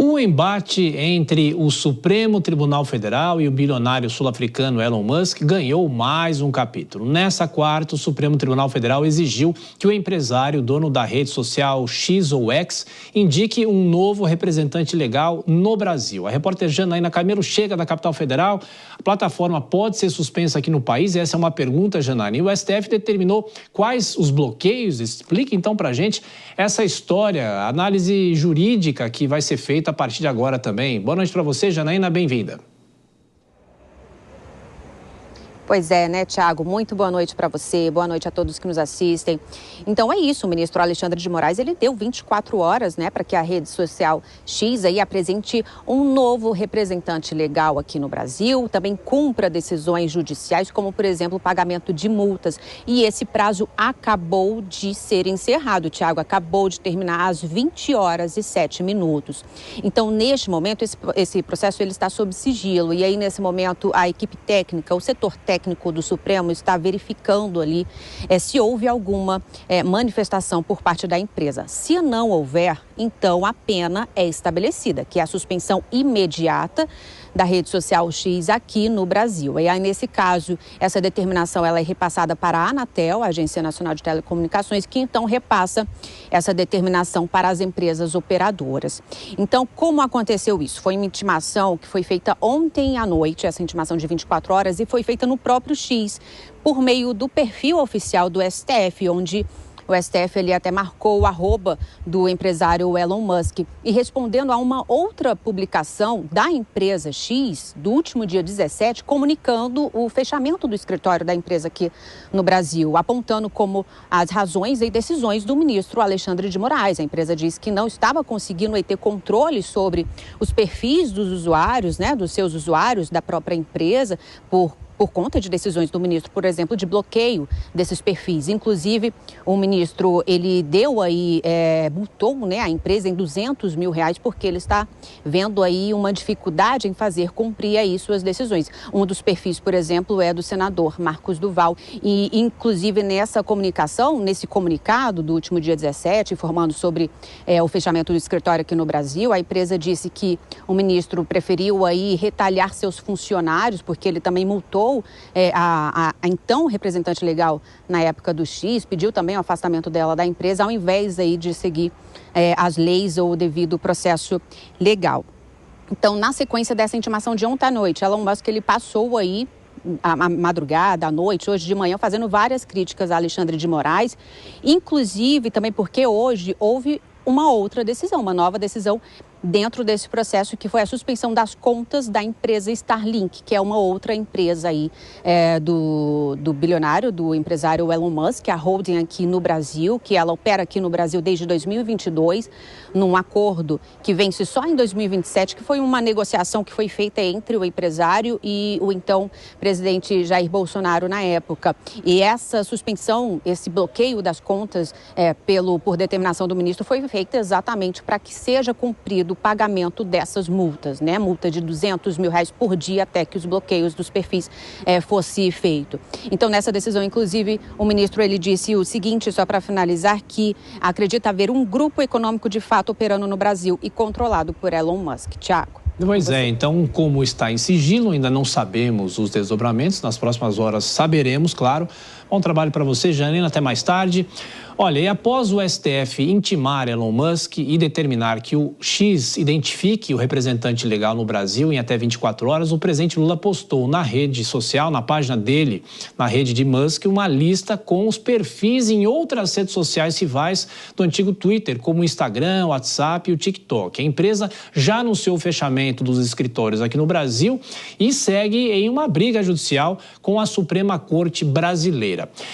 O embate entre o Supremo Tribunal Federal e o bilionário sul-africano Elon Musk ganhou mais um capítulo. Nessa quarta, o Supremo Tribunal Federal exigiu que o empresário, dono da rede social X ou X, indique um novo representante legal no Brasil. A repórter Janaína Camelo chega da capital federal. A plataforma pode ser suspensa aqui no país? Essa é uma pergunta, Janaína. E o STF determinou quais os bloqueios? Explique então pra gente essa história, a análise jurídica que vai ser feita a partir de agora também. Boa noite para você, Janaína, bem-vinda. Pois é, né, Tiago? Muito boa noite para você, boa noite a todos que nos assistem. Então é isso, o ministro Alexandre de Moraes, ele deu 24 horas, né, para que a rede social X aí apresente um novo representante legal aqui no Brasil, também cumpra decisões judiciais, como, por exemplo, o pagamento de multas. E esse prazo acabou de ser encerrado, Tiago, acabou de terminar às 20 horas e 7 minutos. Então, neste momento, esse processo ele está sob sigilo. E aí, nesse momento, a equipe técnica, o setor técnico do Supremo está verificando ali se houve alguma manifestação por parte da empresa. Se não houver, então a pena é estabelecida, que é a suspensão imediata da rede social X aqui no Brasil. E aí, nesse caso, essa determinação ela é repassada para a Anatel, a Agência Nacional de Telecomunicações, que então repassa essa determinação para as empresas operadoras. Então, como aconteceu isso? Foi uma intimação que foi feita ontem à noite, essa intimação de 24 horas, e foi feita no próprio X, por meio do perfil oficial do STF, onde o STF ele até marcou o arroba do empresário Elon Musk. E respondendo a uma outra publicação da empresa X, do último dia 17, comunicando o fechamento do escritório da empresa aqui no Brasil, apontando como as razões e decisões do ministro Alexandre de Moraes. A empresa diz que não estava conseguindo ter controle sobre os perfis dos usuários, né, dos seus usuários, da própria empresa, por conta de decisões do ministro, por exemplo, de bloqueio desses perfis. Inclusive, o ministro, ele deu aí, multou, né, a empresa em R$200 mil, porque ele está vendo aí uma dificuldade em fazer cumprir aí suas decisões. Um dos perfis, por exemplo, é do senador Marcos Duval. E, inclusive, nessa comunicação, nesse comunicado do último dia 17, informando sobre o fechamento do escritório aqui no Brasil, a empresa disse que o ministro preferiu aí retalhar seus funcionários, porque ele também multou a então representante legal na época do X, pediu também o afastamento dela da empresa, ao invés aí de seguir as leis ou o devido processo legal. Então, na sequência dessa intimação de ontem à noite, Elon Musk ele passou aí a madrugada, à noite, hoje de manhã, fazendo várias críticas a Alexandre de Moraes, inclusive também porque hoje houve uma outra decisão, uma nova decisão dentro desse processo, que foi a suspensão das contas da empresa Starlink, que é uma outra empresa aí do bilionário, do empresário Elon Musk, a holding aqui no Brasil, que ela opera aqui no Brasil desde 2022, num acordo que vence só em 2027, que foi uma negociação que foi feita entre o empresário e o então presidente Jair Bolsonaro na época. E essa suspensão, esse bloqueio das contas por determinação do ministro foi feita exatamente para que seja cumprido o pagamento dessas multas, né? Multa de R$200 mil por dia até que os bloqueios dos perfis fosse feito. Então, nessa decisão, inclusive, o ministro ele disse o seguinte, só para finalizar, que acredita haver um grupo econômico de fato operando no Brasil e controlado por Elon Musk. Tiago. Pois é, então, como está em sigilo, ainda não sabemos os desdobramentos, nas próximas horas saberemos, claro. Bom trabalho para você, Janina, até mais tarde. Olha, e após o STF intimar Elon Musk e determinar que o X identifique o representante legal no Brasil em até 24 horas, o presidente Lula postou na rede social, na página dele, na rede de Musk, uma lista com os perfis em outras redes sociais rivais do antigo Twitter, como o Instagram, o WhatsApp e o TikTok. A empresa já anunciou o fechamento dos escritórios aqui no Brasil e segue em uma briga judicial com a Suprema Corte Brasileira.